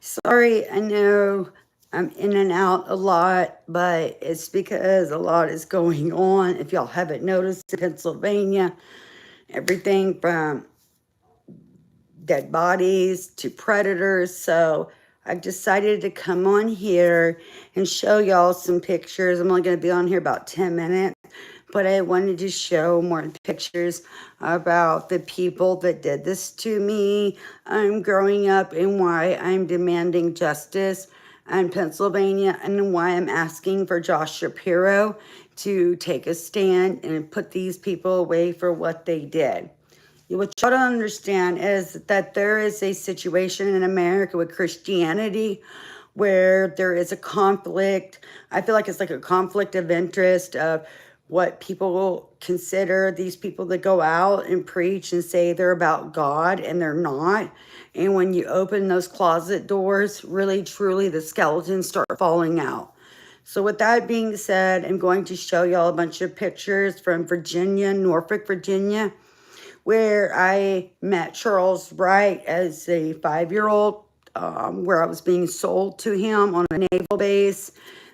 Sorry, I know I'm in and out a lot, but it's because a lot is going on. If y'all haven't noticed, in Pennsylvania, everything from dead bodies to predators. So I decided to come on here and show y'all some pictures. I'm only going to be on here about 10 minutes, but I wanted to show more pictures about the people that did this to me. I'm growing up and why I'm demanding justice in Pennsylvania and why I'm asking for Josh Shapiro to take a stand and put these people away for what they did. What y'all don't understand is that there is a situation in America with Christianity where there is a conflict. I feel like it's like a conflict of interest of what people consider these people that go out and preach and say they're about God and they're not. And when you open those closet doors, really, truly, the skeletons start falling out. So with that being said, I'm going to show y'all a bunch of pictures from Virginia, Norfolk, Virginia, where I met Charles Wright as a 5-year-old, where I was being sold to him on a naval base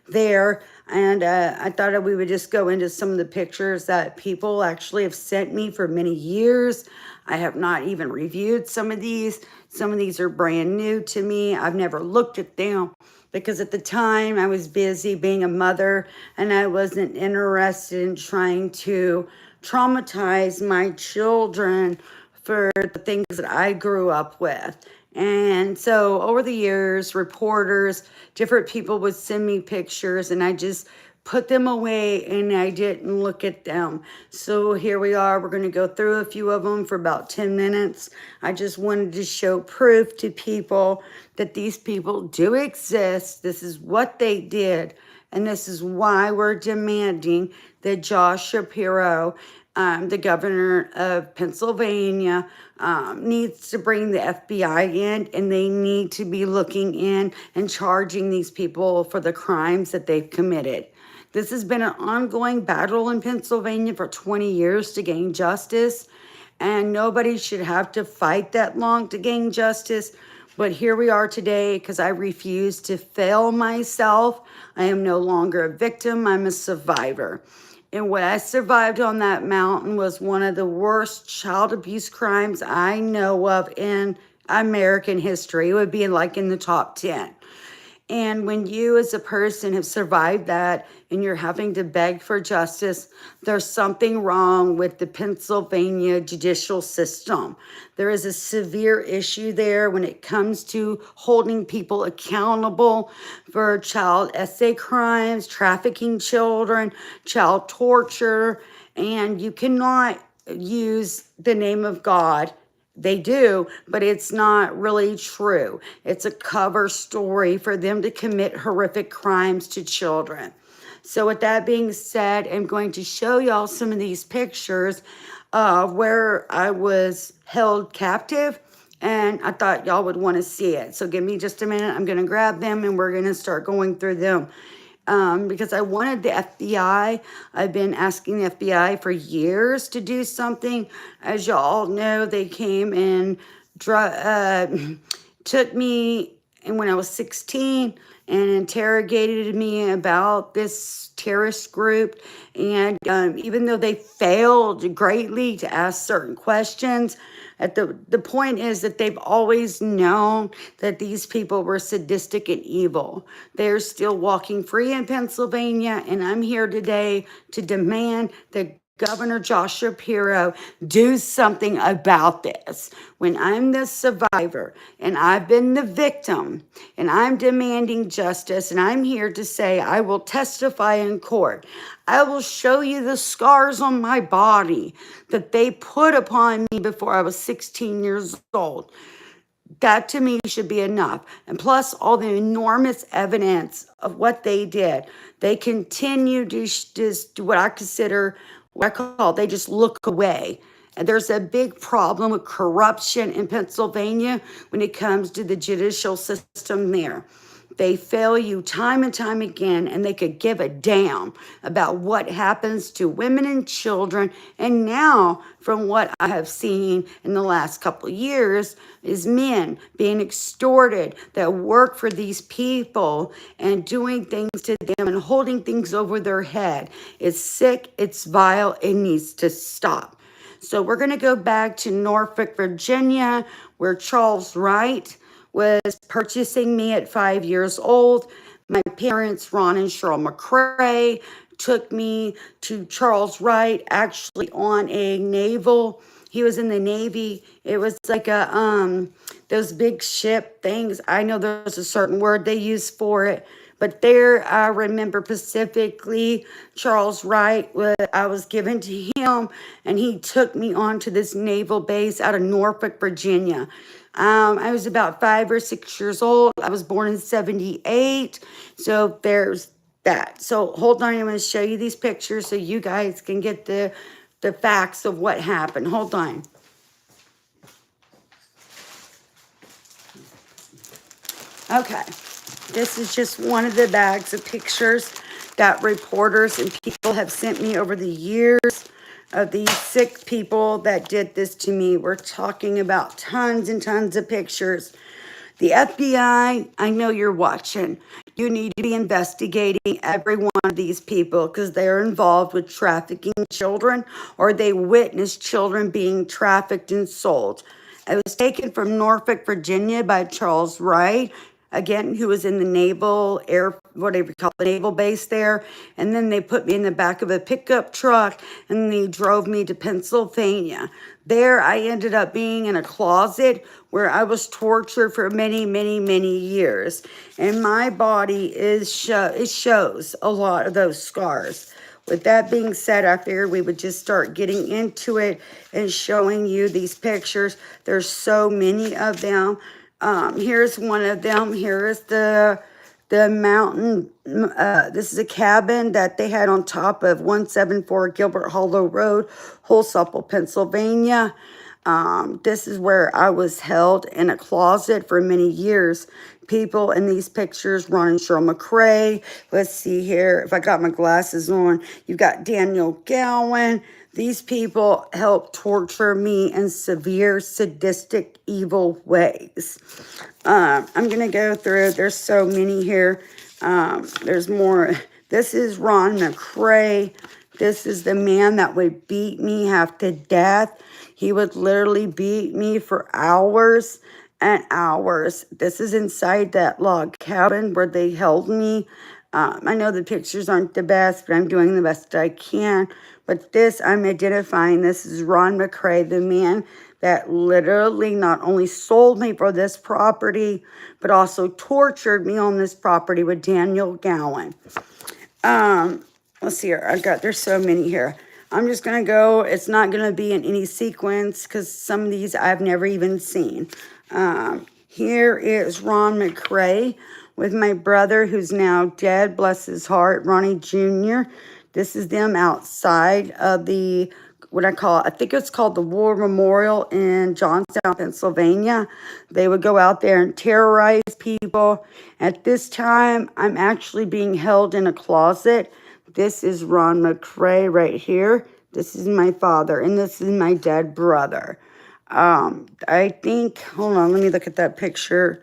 there. And I thought that we would just go into some of the pictures that people actually have sent me for many years. I have not even reviewed some of these. Some of these are brand new to me. I've never looked at them because at the time I was busy being a mother and I wasn't interested in trying to traumatize my children for the things that I grew up with. And so over the years, reporters, different people would send me pictures and I just put them away and I didn't look at them. So here we are. We're going to go through a few of them for about 10 minutes. I just wanted to show proof to people that these people do exist. This is what they did. And this is why we're demanding that Josh Shapiro, the governor of Pennsylvania, needs to bring the FBI in, and they need to be looking in and charging these people for the crimes that they've committed. This has been an ongoing battle in Pennsylvania for 20 years to gain justice, and nobody should have to fight that long to gain justice. But here we are today because I refuse to fail myself. I am no longer a victim, I'm a survivor. And what I survived on that mountain was one of the worst child abuse crimes I know of in American history. It would be like in the top 10. And when you as a person have survived that and you're having to beg for justice, there's something wrong with the Pennsylvania judicial system. There is a severe issue there when it comes to holding people accountable for child essay crimes, trafficking children, child torture, and you cannot use the name of God. They do, but it's not really true. It's a cover story for them to commit horrific crimes to children. So with that being said, I'm going to show y'all some of these pictures of where I was held captive, and I thought y'all would want to see it. So give me just a minute. I'm going to grab them and we're going to start going through them. Because I wanted the FBI. I've been asking the FBI for years to do something. As y'all know, they came and took me and when I was 16 and interrogated me about this terrorist group. And even though they failed greatly to ask certain questions, the point is that they've always known that these people were sadistic and evil. They're still walking free in Pennsylvania, and I'm here today to demand that Governor Josh Shapiro do something about this. When I'm the survivor and I've been the victim and I'm demanding justice and I'm here to say I will testify in court. I will show you the scars on my body that they put upon me before I was 16 years old. That to me should be enough. And plus all the enormous evidence of what they did. They continue to just do what I consider, what I call, they just look away. And there's a big problem with corruption in Pennsylvania when it comes to the judicial system there. They fail you time and time again, and they could give a damn about what happens to women and children. And now, from what I have seen in the last couple of years, is men being extorted that work for these people and doing things to them and holding things over their head. It's sick, it's vile, it needs to stop. So we're going to go back to Norfolk, Virginia, where Charles Wright was purchasing me at 5 years old. My parents, Ron and Cheryl McCrae, took me to Charles Wright, actually on a naval. He was in the Navy. It was like those big ship things. I know there's a certain word they use for it. But there, I remember specifically Charles Wright, I was given to him, and he took me on to this naval base out of Norfolk, Virginia. I was about 5 or 6 years old. I was born in 78. So there's that. So hold on, I'm going to show you these pictures so you guys can get the facts of what happened. Hold on. Okay. This is just one of the bags of pictures that reporters and people have sent me over the years of these sick people that did this to me. We're talking about tons and tons of pictures. The FBI, I know you're watching. You need to be investigating every one of these people because they're involved with trafficking children, or they witnessed children being trafficked and sold. It was taken from Norfolk, Virginia by Charles Wright, again, who was in the naval whatever you call the naval base there. And then they put me in the back of a pickup truck and they drove me to Pennsylvania. There I ended up being in a closet where I was tortured for many, many, many years. And my body it shows a lot of those scars. With that being said, I figured we would just start getting into it and showing you these pictures. There's so many of them. Here's one of them. Here is the mountain. This is a cabin that they had on top of 174 Gilbert Hollow Road, Holsapple, Pennsylvania. This is where I was held in a closet for many years. People in these pictures, Ron and Cheryl McCrae. Let's see here. If I got my glasses on, you've got Daniel Gowan. These people helped torture me in severe, sadistic, evil ways. I'm going to go through. There's so many here. There's more. This is Ron McCrae. This is the man that would beat me half to death. He would literally beat me for hours and hours. This is inside that log cabin where they held me. I know the pictures aren't the best, but I'm doing the best I can. But this, I'm identifying, this is Ron McCrae, the man that literally not only sold me for this property, but also tortured me on this property with Daniel Gowan. Let's see here. There's so many here. I'm just going to go. It's not going to be in any sequence because some of these I've never even seen. Here is Ron McCrae with my brother who's now dead, bless his heart, Ronnie Jr. This is them outside of the, I think it's called the War Memorial in Johnstown, Pennsylvania. They would go out there and terrorize people. At this time, I'm actually being held in a closet. This is Ron McCrae right here. This is my father, and this is my dead brother. I think, hold on, let me look at that picture.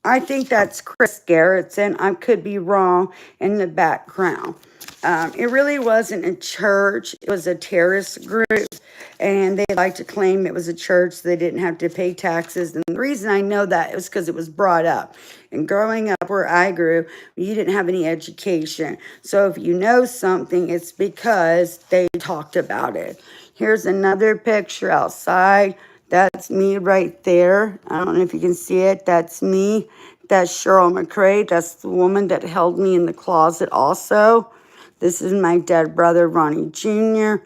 I think that's Chris Garrettson. I could be wrong in the background. It really wasn't a church. It was a terrorist group, and they like to claim it was a church so they didn't have to pay taxes. And the reason I know that is because it was brought up. And growing up where I grew, you didn't have any education. So if you know something, it's because they talked about it. Here's another picture outside. That's me right there. I don't know if you can see it. That's me. That's Cheryl McCrae. That's the woman that held me in the closet also. This is my dead brother, Ronnie Jr.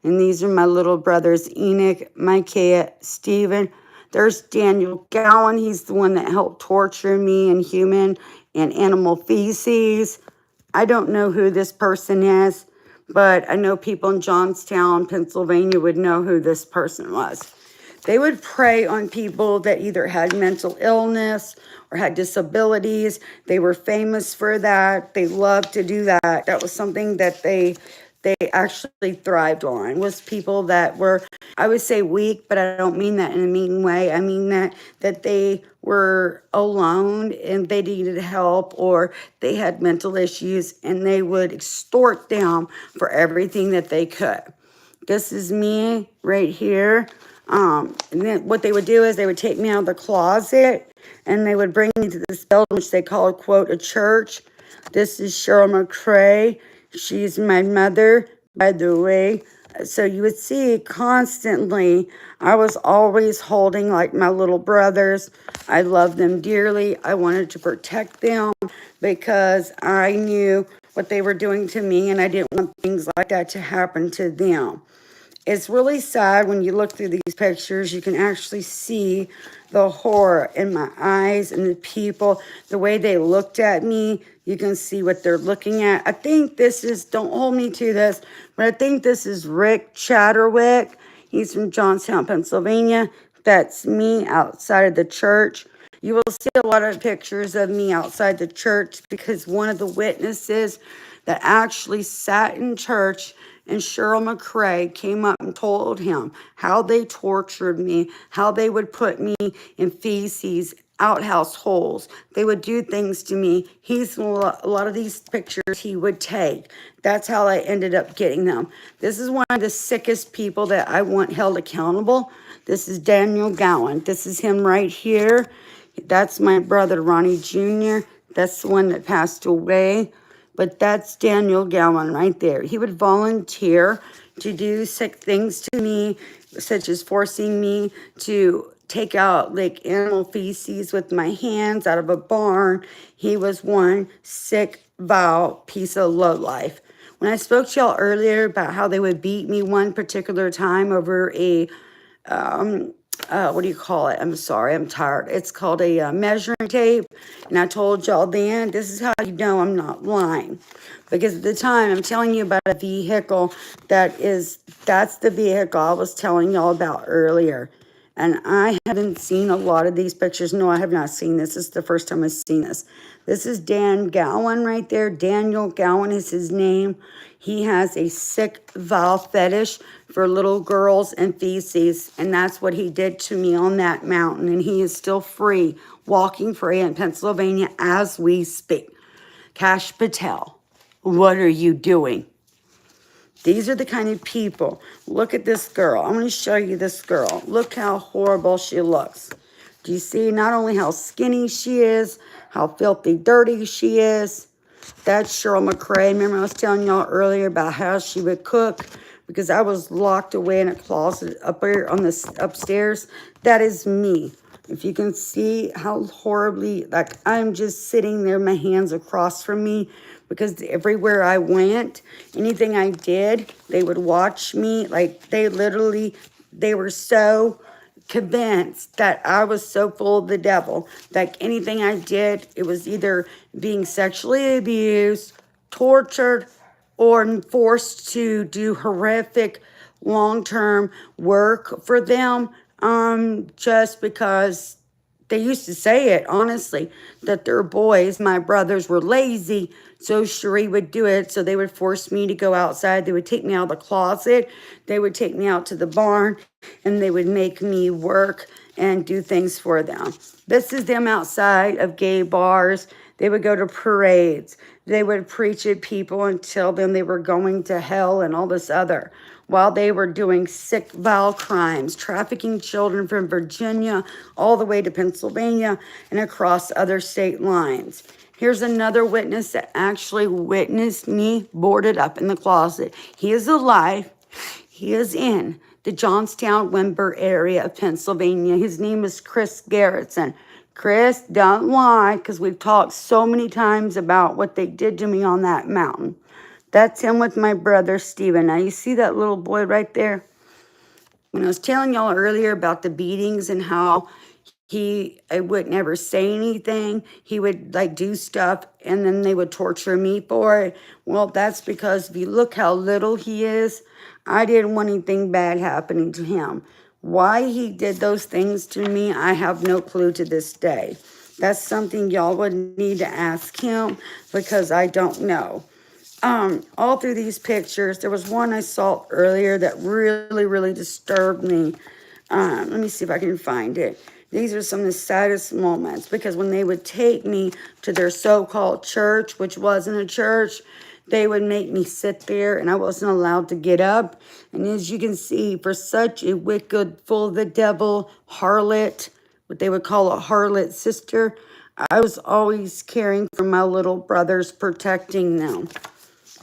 And these are my little brothers, Enoch, Micaiah, Stephen. There's Daniel Gowan. He's the one that helped torture me in human and animal feces. I don't know who this person is, but I know people in Johnstown, Pennsylvania would know who this person was. They would prey on people that either had mental illness or had disabilities. They were famous for that. They loved to do that. That was something that they actually thrived on, was people that were, I would say, weak, but I don't mean that in a mean way. I mean that they were alone and they needed help, or they had mental issues, and they would extort them for everything that they could. This is me right here. And then what they would do is they would take me out of the closet and they would bring me to this building, which they call, quote, a church. This is Cheryl McCrae. She's my mother, by the way. So you would see constantly, I was always holding like my little brothers. I loved them dearly. I wanted to protect them because I knew what they were doing to me, and I didn't want things like that to happen to them. It's really sad when you look through these pictures. You can actually see the horror in my eyes and the people, the way they looked at me. You can see what they're looking at. I think this is, don't hold me to this, but I think this is Rick Chatterwick. He's from Johnstown, Pennsylvania. That's me outside of the church. You will see a lot of pictures of me outside the church because one of the witnesses that actually sat in church and Cheryl McCrae came up and told him how they tortured me, how they would put me in feces, outhouse holes. They would do things to me. He's a lot of these pictures he would take. That's how I ended up getting them. This is one of the sickest people that I want held accountable. This is Daniel Gowan. This is him right here. That's my brother, Ronnie Jr. That's the one that passed away. But that's Daniel Gowan right there. He would volunteer to do sick things to me, such as forcing me to take out like animal feces with my hands out of a barn. He was one sick, vile piece of lowlife. When I spoke to y'all earlier about how they would beat me one particular time over a what do you call it? I'm sorry, I'm tired. It's called a measuring tape. And I told y'all then, this is how you know I'm not lying. Because at the time, I'm telling you about a vehicle that's the vehicle I was telling y'all about earlier. And I haven't seen a lot of these pictures. No, I have not seen this. This is the first time I've seen this. This is Dan Gowan right there. Daniel Gowan is his name. He has a sick, vile fetish for little girls and feces. And that's what he did to me on that mountain. And he is still free, walking free in Pennsylvania as we speak. Kash Patel, what are you doing? These are the kind of people. Look at this girl. I'm going to show you this girl. Look how horrible she looks. Do you see not only how skinny she is, how filthy dirty she is? That's Cheryl McCrae. Remember I was telling y'all earlier about how she would cook because I was locked away in a closet up here on this upstairs. That is me. If you can see how horribly, like I'm just sitting there, my hands across from me, because everywhere I went, anything I did, they would watch me. Like they were so convinced that I was so full of the devil. Like anything I did, it was either being sexually abused, tortured, or forced to do horrific long-term work for them, just because they used to say it, honestly, that their boys, my brothers, were lazy, so Cherie would do it. So they would force me to go outside. They would take me out of the closet. They would take me out to the barn, and they would make me work and do things for them. This is them outside of gay bars. They would go to parades. They would preach at people and tell them they were going to hell and all this other, while they were doing sick, vile crimes, trafficking children from Virginia all the way to Pennsylvania and across other state lines. Here's another witness that actually witnessed me boarded up in the closet. He is alive. He is in the Johnstown, Wimber area of Pennsylvania. His name is Chris Garrettson. Chris, don't lie, because we've talked so many times about what they did to me on that mountain. That's him with my brother, Steven. Now, you see that little boy right there? When I was telling y'all earlier about the beatings and how I would never say anything, he would like do stuff and then they would torture me for it. Well, that's because if you look how little he is, I didn't want anything bad happening to him. Why he did those things to me, I have no clue to this day. That's something y'all would need to ask him, because I don't know. All through these pictures, there was one I saw earlier that really, really disturbed me. Let me see if I can find it. These are some of the saddest moments, because when they would take me to their so-called church, which wasn't a church, they would make me sit there and I wasn't allowed to get up. And as you can see, for such a wicked, full of the devil, harlot, what they would call a harlot sister, I was always caring for my little brothers, protecting them.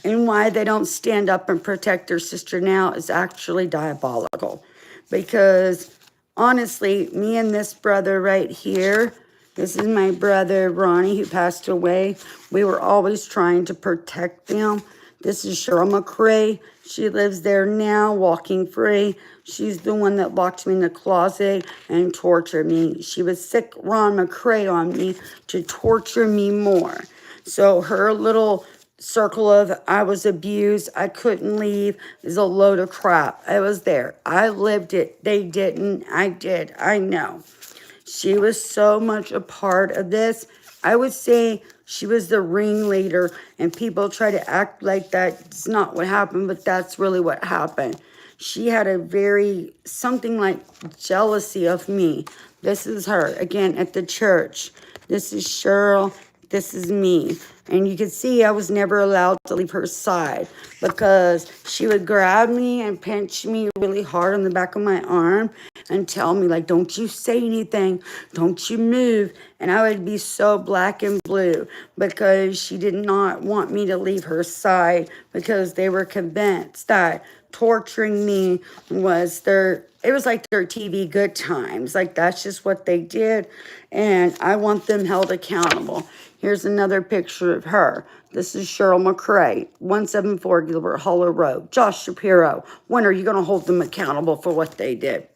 And why they don't stand up and protect their sister now is actually diabolical. Because honestly, me and this brother right here, this is my brother Ronnie who passed away. We were always trying to protect them. This is Cheryl McCrae. She lives there now, walking free. She's the one that locked me in the closet and tortured me. She would sick Ron McCrae on me to torture me more. So her little circle of I was abused, I couldn't leave is a load of crap. I was there. I lived it. They didn't. I did. I know. She was so much a part of this. I would say she was the ringleader, and people try to act like that's not what happened, but that's really what happened. She had a very, something like jealousy of me. This is her, again, at the church. This is Cheryl. This is me. And you can see I was never allowed to leave her side, because she would grab me and pinch me really hard on the back of my arm and tell me, like, don't you say anything, don't you move. And I would be so black and blue, because she did not want me to leave her side, because they were convinced that torturing me was it was like their TV good times. Like, that's just what they did. And I want them held accountable. Here's another picture of her. This is Cheryl McCrae, 174 Gilbert Hollow Road. Josh Shapiro, when are you going to hold them accountable for what they did?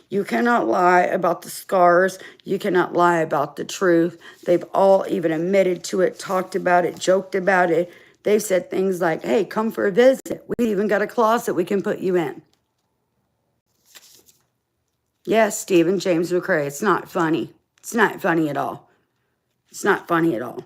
You cannot lie about the scars. You cannot lie about the truth. They've all even admitted to it, talked about it, joked about it. They've said things like, hey, come for a visit. We even got a closet we can put you in. Yes, Stephen James McCrae, it's not funny. It's not funny at all. It's not funny at all.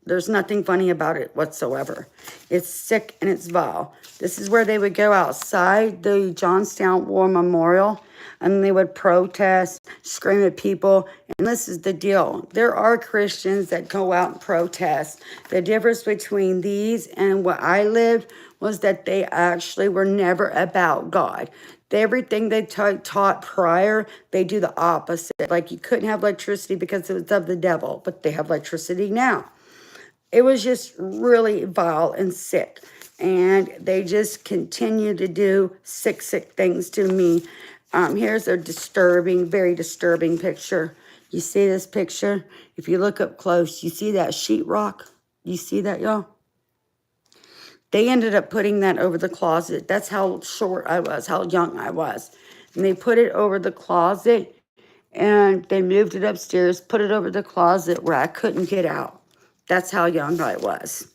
There's nothing funny about it whatsoever. It's sick and it's vile. This is where they would go outside the Johnstown War Memorial, and they would protest, scream at people. And this is the deal. There are Christians that go out and protest. The difference between these and what I lived was that they actually were never about God. Everything they taught prior, they do the opposite. Like, you couldn't have electricity because it was of the devil, but they have electricity now. It was just really vile and sick. And they just continue to do sick, sick things to me. Here's a disturbing, very disturbing picture. You see this picture? If you look up close, you see that sheetrock? You see that, y'all? They ended up putting that over the closet. That's how short I was, how young I was. And they put it over the closet, and they moved it upstairs, put it over the closet where I couldn't get out. That's how young I was.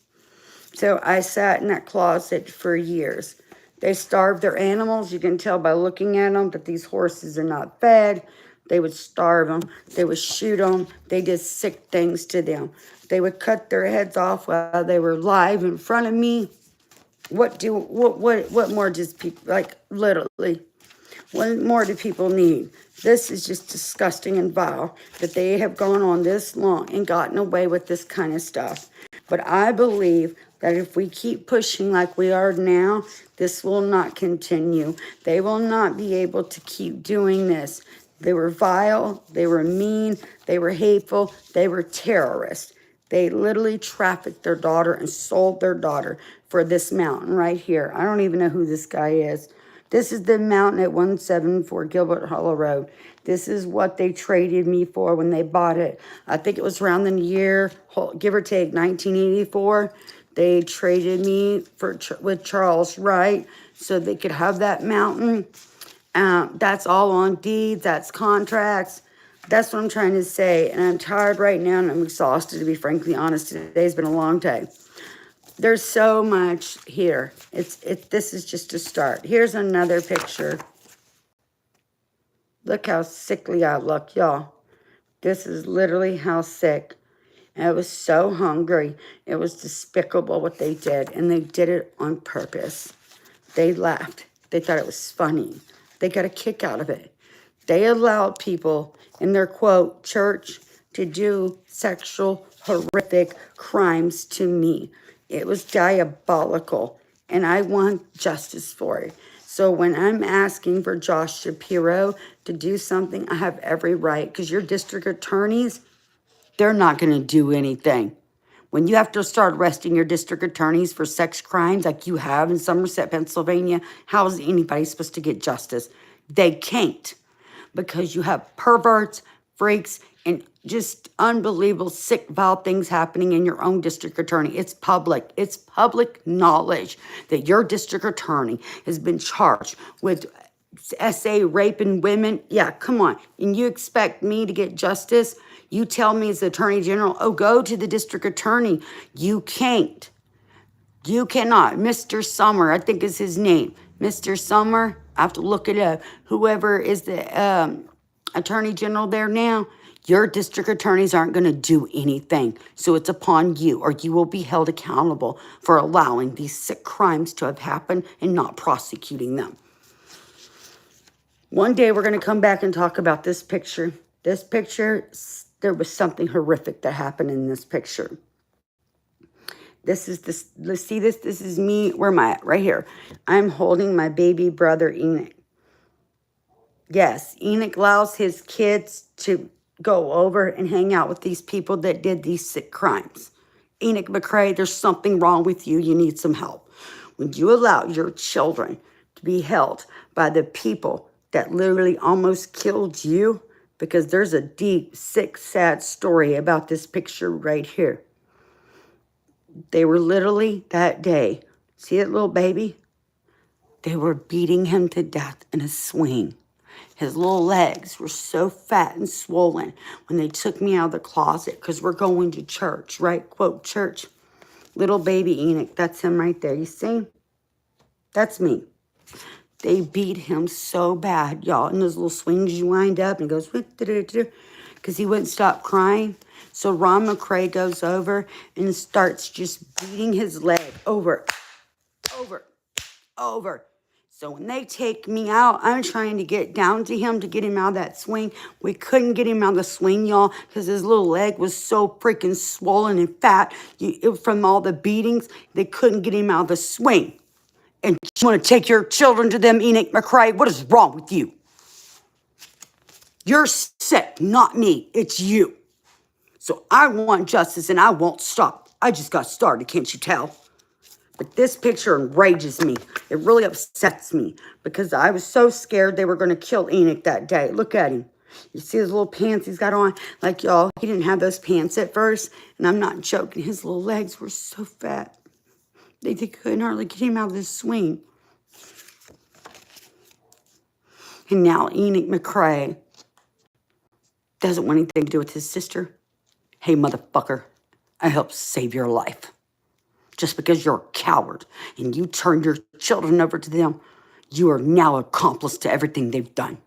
So I sat in that closet for years. They starved their animals. You can tell by looking at them that these horses are not fed. They would starve them. They would shoot them. They did sick things to them. They would cut their heads off while they were live in front of me. What more does people, like, literally, what more do people need? This is just disgusting and vile that they have gone on this long and gotten away with this kind of stuff. But I believe that if we keep pushing like we are now, this will not continue. They will not be able to keep doing this. They were vile, they were mean, they were hateful, they were terrorists. They literally trafficked their daughter and sold their daughter for this mountain right here. I don't even know who this guy is. This is the mountain at 174 Gilbert Hollow Road. This is what they traded me for when they bought it. I think it was around the year, give or take, 1984. They traded me with Charles Wright so they could have that mountain. That's all on deeds. That's contracts. That's what I'm trying to say. And I'm tired right now, and I'm exhausted, to be frankly honest. Today's been a long day. There's so much here. This is just a start. Here's another picture. Look how sickly I look, y'all. This is literally how sick. And I was so hungry. It was despicable what they did. And they did it on purpose. They laughed. They thought it was funny. They got a kick out of it. They allowed people in their, quote, church to do sexual, horrific crimes to me. It was diabolical, and I want justice for it. So when I'm asking for Josh Shapiro to do something, I have every right, because your district attorneys, they're not going to do anything. When you have to start arresting your district attorneys for sex crimes like you have in Somerset, Pennsylvania, how is anybody supposed to get justice? They can't, because you have perverts, freaks, and just unbelievable, sick, vile things happening in your own district attorney. It's public. It's public knowledge that your district attorney has been charged with SA raping women. Yeah, come on. And you expect me to get justice? You tell me as the attorney general, oh, go to the district attorney. You can't. You cannot. Mr. Summer, I think is his name. Mr. Summer, I have to look it up. Whoever is the attorney general there now, your district attorneys aren't going to do anything. So it's upon you, or you will be held accountable for allowing these sick crimes to have happened and not prosecuting them. One day we're going to come back and talk about this picture. This picture, there was something horrific that happened in this picture. This is this, let's see this. This is me. Where am I at? Right here. I'm holding my baby brother, Enoch. Yes, Enoch allows his kids to go over and hang out with these people that did these sick crimes. Enoch McCrae, there's something wrong with you. You need some help. When you allow your children to be held by the people that literally almost killed you, because there's a deep, sick, sad story about this picture right here. They were literally that day, see that little baby? They were beating him to death in a swing. His little legs were so fat and swollen when they took me out of the closet, because we're going to church, right? Quote, church. Little baby Enoch, that's him right there. You see? That's me. They beat him so bad, y'all. In those little swings, you wind up and he goes, because he wouldn't stop crying. So Ron McCrae goes over and starts just beating his leg over. So when they take me out, I'm trying to get down to him to get him out of that swing. We couldn't get him out of the swing, y'all, because his little leg was so freaking swollen and fat. From all the beatings, they couldn't get him out of the swing. And you want to take your children to them, Enoch McCrae? What is wrong with you? You're sick, not me. It's you. So I want justice, and I won't stop. I just got started, can't you tell? But this picture enrages me. It really upsets me, because I was so scared they were going to kill Enoch that day. Look at him. You see his little pants he's got on? Like, y'all, he didn't have those pants at first, and I'm not joking. His little legs were so fat. They couldn't hardly get him out of this swing. And now Enoch McCrae doesn't want anything to do with his sister. Hey, motherfucker, I helped save your life. Just because you're a coward and you turned your children over to them, you are now accomplice to everything they've done.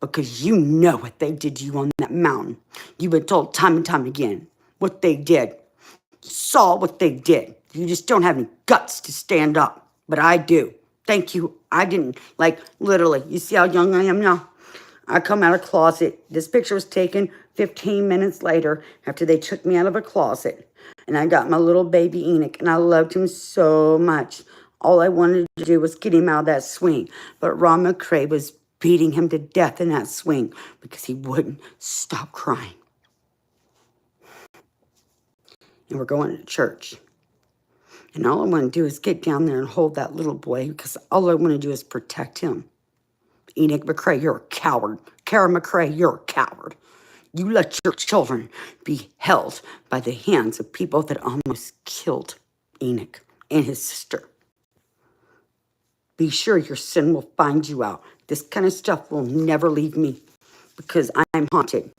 Because you know what they did to you on that mountain. You've been told time and time again what they did. You saw what they did. You just don't have any guts to stand up. But I do. Thank you. I didn't, like, literally. You see how young I am now? I come out of closet. This picture was taken 15 minutes later after they took me out of a closet. And I got my little baby Enoch, and I loved him so much. All I wanted to do was get him out of that swing. But Ron McCrae was beating him to death in that swing because he wouldn't stop crying. And we're going to church. And all I want to do is get down there and hold that little boy, because all I want to do is protect him. Enoch McCrae, you're a coward. Kara McCrae, you're a coward. You let your children be held by the hands of people that almost killed Enoch and his sister. Be sure your sin will find you out. This kind of stuff will never leave me, because I'm haunted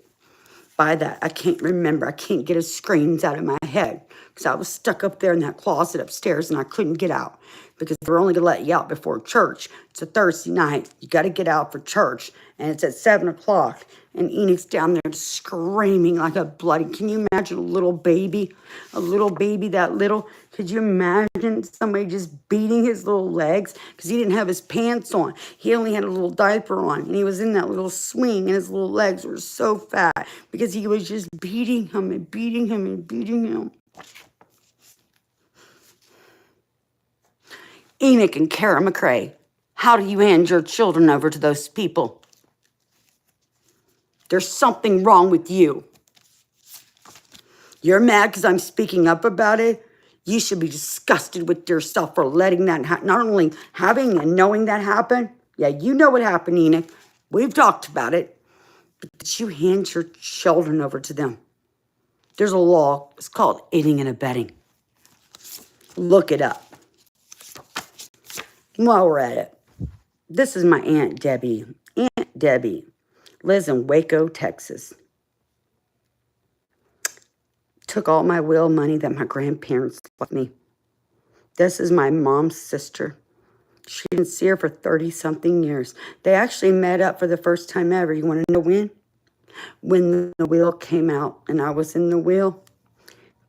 by that. I can't remember. I can't get his screams out of my head, because I was stuck up there in that closet upstairs and I couldn't get out. because they're only going to let you out before church. It's a Thursday night. You got to get out for church. And it's at 7 o'clock. And Enoch's down there screaming like a bloody. Can you imagine a little baby? A little baby that little? Could you imagine somebody just beating his little legs? Because he didn't have his pants on. He only had a little diaper on. And he was in that little swing. And his little legs were so fat. Because he was just beating him and beating him and beating him. Enoch and Kara McCrae, how do you hand your children over to those people? There's something wrong with you. You're mad because I'm speaking up about it? You should be disgusted with yourself for letting that happen. Not only having and knowing that happen. Yeah, you know what happened, Enoch. We've talked about it. But did you hand your children over to them? There's a law. It's called aiding and abetting. Look it up. While we're at it, this is my Aunt Debbie. Aunt Debbie lives in Waco, Texas. Took all my will money that my grandparents left me. This is my mom's sister. She didn't see her for 30-something years. They actually met up for the first time ever. You want to know when? When the will came out and I was in the will.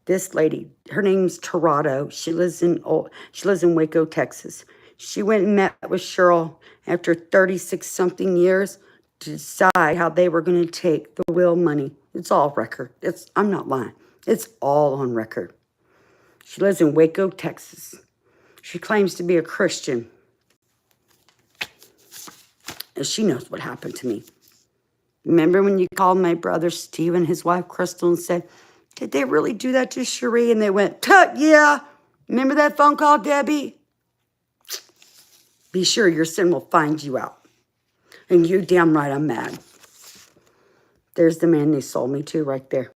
This lady, her name's Torado. She lives in Waco, Texas. She went and met with Cheryl after 36-something years to decide how they were going to take the will money. It's all record. I'm not lying. It's all on record. She lives in Waco, Texas. She claims to be a Christian. And she knows what happened to me. Remember when you called my brother Steve and his wife Crystal and said, did they really do that to Cherie? And they went, tut, yeah. Remember that phone call, Debbie? Be sure your sin will find you out. And you're damn right I'm mad. There's the man they sold me to right there.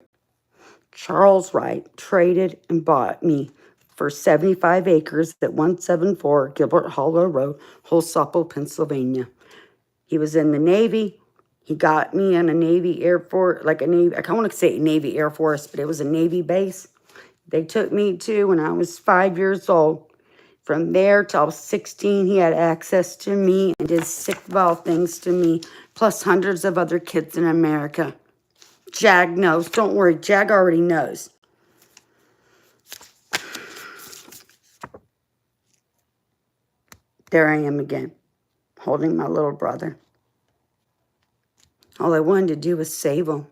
Charles Wright traded and bought me for 75 acres at 174 Gilbert Hollow Road, Holsapo, Pennsylvania. He was in the Navy. He got me in a Navy Air Force, I don't want to say Navy Air Force, but it was a Navy base. They took me to when I was 5 years old. From there till I was 16, he had access to me and did sick, vile things to me, plus hundreds of other kids in America. Jag knows. Don't worry, Jag already knows. There I am again, holding my little brother. All I wanted to do was save him.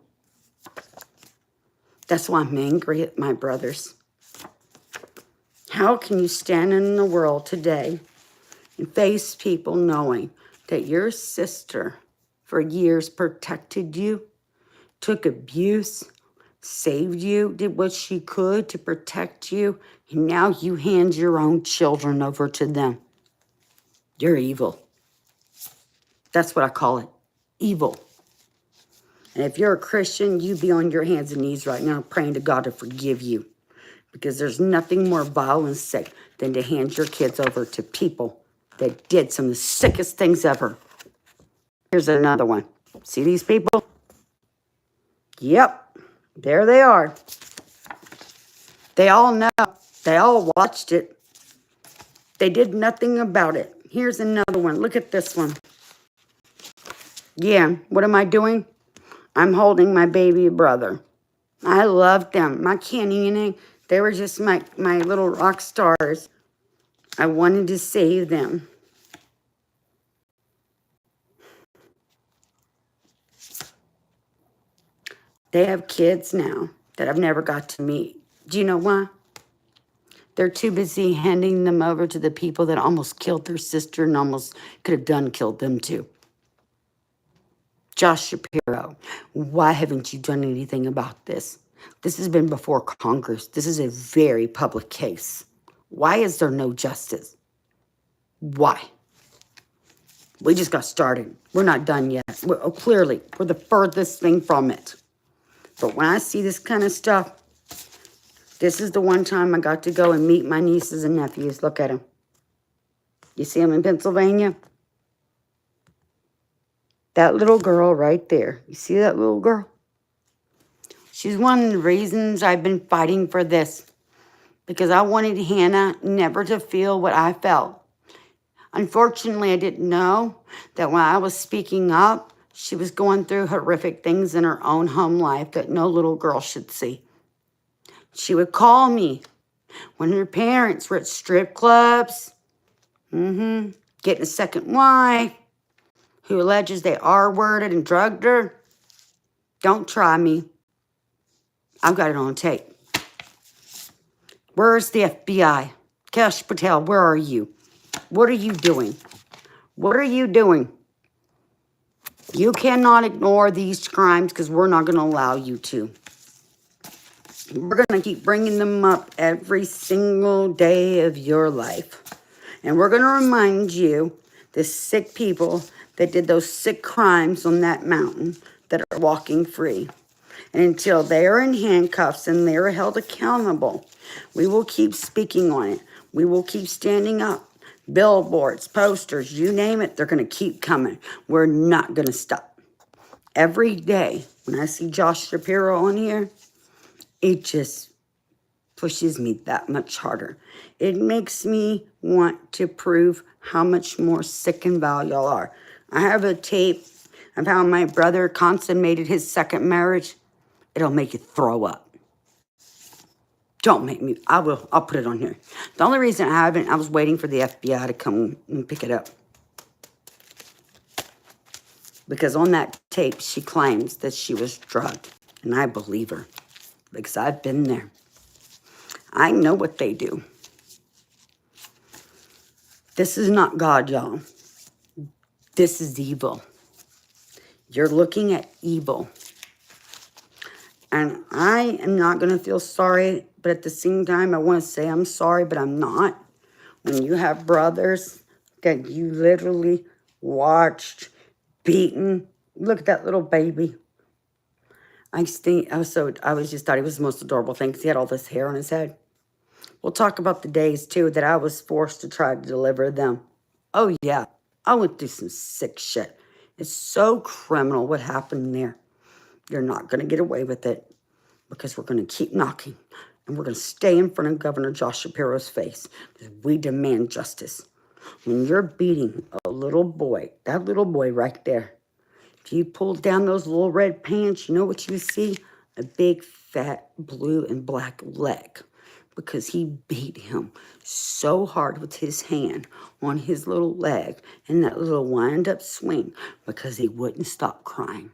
That's why I'm angry at my brothers. How can you stand in the world today and face people knowing that your sister for years protected you, took abuse, saved you, did what she could to protect you, and now you hand your own children over to them? You're evil. That's what I call it, evil. And if you're a Christian, you be on your hands and knees right now praying to God to forgive you. Because there's nothing more vile and sick than to hand your kids over to people that did some of the sickest things ever. Here's another one. See these people? Yep, there they are. They all know. They all watched it. They did nothing about it. Here's another one. Look at this one. Yeah, what am I doing? I'm holding my baby brother. I loved them. My candy, they were just my little rock stars. I wanted to save them. They have kids now that I've never got to meet. Do you know why? They're too busy handing them over to the people that almost killed their sister and almost could have killed them too. Josh Shapiro, why haven't you done anything about this? This has been before Congress. This is a very public case. Why is there no justice? Why? We just got started. We're not done yet. Clearly, we're the furthest thing from it. But when I see this kind of stuff, this is the one time I got to go and meet my nieces and nephews. Look at them. You see them in Pennsylvania? That little girl right there. You see that little girl? She's one of the reasons I've been fighting for this. because I wanted Hannah never to feel what I felt. Unfortunately, I didn't know that when I was speaking up, she was going through horrific things in her own home life that no little girl should see. She would call me when her parents were at strip clubs, getting a second wife, who alleges they R-worded and drugged her. Don't try me. I've got it on tape. Where's the FBI? Cash Patel, where are you? What are you doing? What are you doing? You cannot ignore these crimes because we're not going to allow you to. We're going to keep bringing them up every single day of your life. And we're going to remind you, the sick people that did those sick crimes on that mountain that are walking free. And until they are in handcuffs and they are held accountable, we will keep speaking on it. We will keep standing up. Billboards, posters, you name it, they're going to keep coming. We're not going to stop. Every day when I see Josh Shapiro on here, it just pushes me that much harder. It makes me want to prove how much more sick and vile y'all are. I have a tape of how my brother consummated his second marriage. It'll make you throw up. Don't make me. I'll put it on here. The only reason I haven't, I was waiting for the FBI to come and pick it up. Because on that tape, she claims that she was drugged. And I believe her. Because I've been there. I know what they do. This is not God, y'all. This is evil. You're looking at evil. And I am not going to feel sorry, but at the same time, I want to say I'm sorry, but I'm not. When you have brothers that you literally watched beaten. Look at that little baby. I just thought he was the most adorable thing because he had all this hair on his head. We'll talk about the days, too, that I was forced to try to deliver them. Oh, yeah. I went through some sick shit. It's so criminal what happened there. You're not going to get away with it because we're going to keep knocking. And we're going to stay in front of Governor Josh Shapiro's face because we demand justice. When you're beating a little boy, that little boy right there, if you pull down those little red pants, you know what you see? A big, fat, blue and black leg. Because he beat him so hard with his hand on his little leg and that little wind-up swing because he wouldn't stop crying.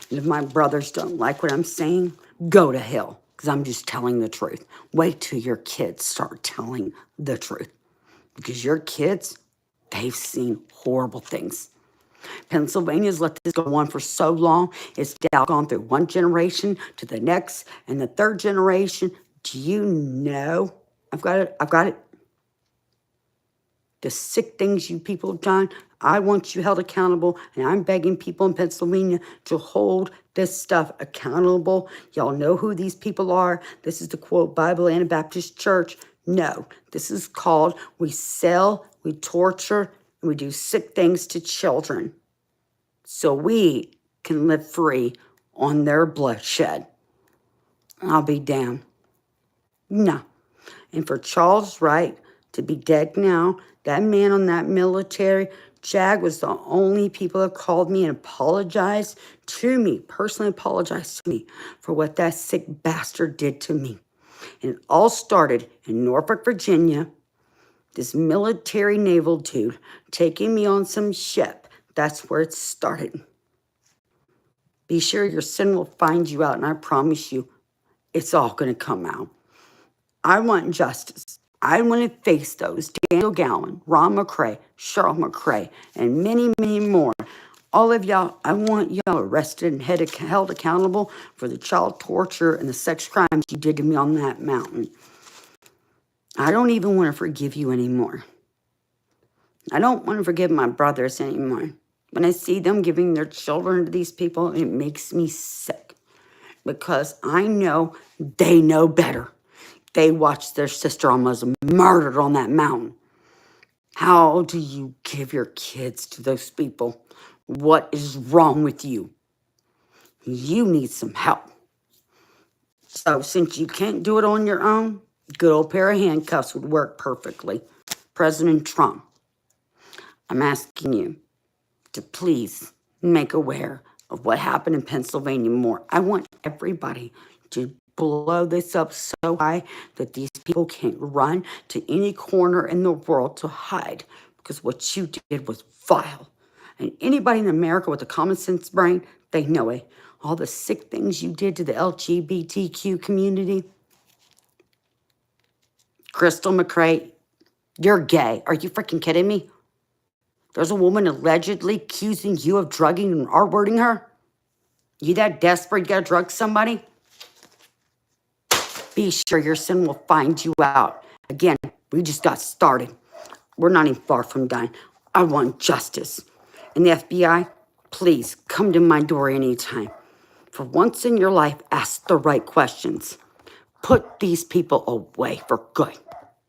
And if my brothers don't like what I'm saying, go to hell, because I'm just telling the truth. Wait till your kids start telling the truth. Because your kids, they've seen horrible things. Pennsylvania's let this go on for so long. It's now gone through one generation to the next and the third generation. Do you know? I've got it. The sick things you people have done, I want you held accountable, and I'm begging people in Pennsylvania to hold this stuff accountable. Y'all know who these people are. This is the quote Bible Anabaptist Church. No, this is called we sell, we torture, and we do sick things to children so we can live free on their bloodshed. I'll be damned. No. And for Charles Wright to be dead now, that man on that military jag was the only people that called me and apologized to me, personally apologized to me for what that sick bastard did to me. And it all started in Norfolk, Virginia. This military naval dude taking me on some ship. That's where it started. Be sure your sin will find you out, and I promise you, it's all going to come out. I want justice. I want to face those Daniel Gowan, Ron McCray, Cheryl McCray, and many, many more. All of y'all, I want y'all arrested and held accountable for the child torture and the sex crimes you did to me on that mountain. I don't even want to forgive you anymore. I don't want to forgive my brothers anymore. When I see them giving their children to these people, it makes me sick. Because I know they know better. They watched their sister almost murdered on that mountain. How do you give your kids to those people? What is wrong with you? You need some help. So since you can't do it on your own, good old pair of handcuffs would work perfectly. President Trump, I'm asking you to please make aware of what happened in Pennsylvania more. I want everybody to blow this up so high that these people can't run to any corner in the world to hide, because what you did was vile. And anybody in America with a common sense brain, they know it. All the sick things you did to the LGBTQ community. Crystal McRae, you're gay. Are you freaking kidding me? There's a woman allegedly accusing you of drugging and R-wording her? You that desperate you gotta drug somebody? Be sure your sin will find you out. Again, we just got started. We're not even far from done. I want justice. And the FBI, please come to my door anytime. For once in your life, ask the right questions. Put these people away for good.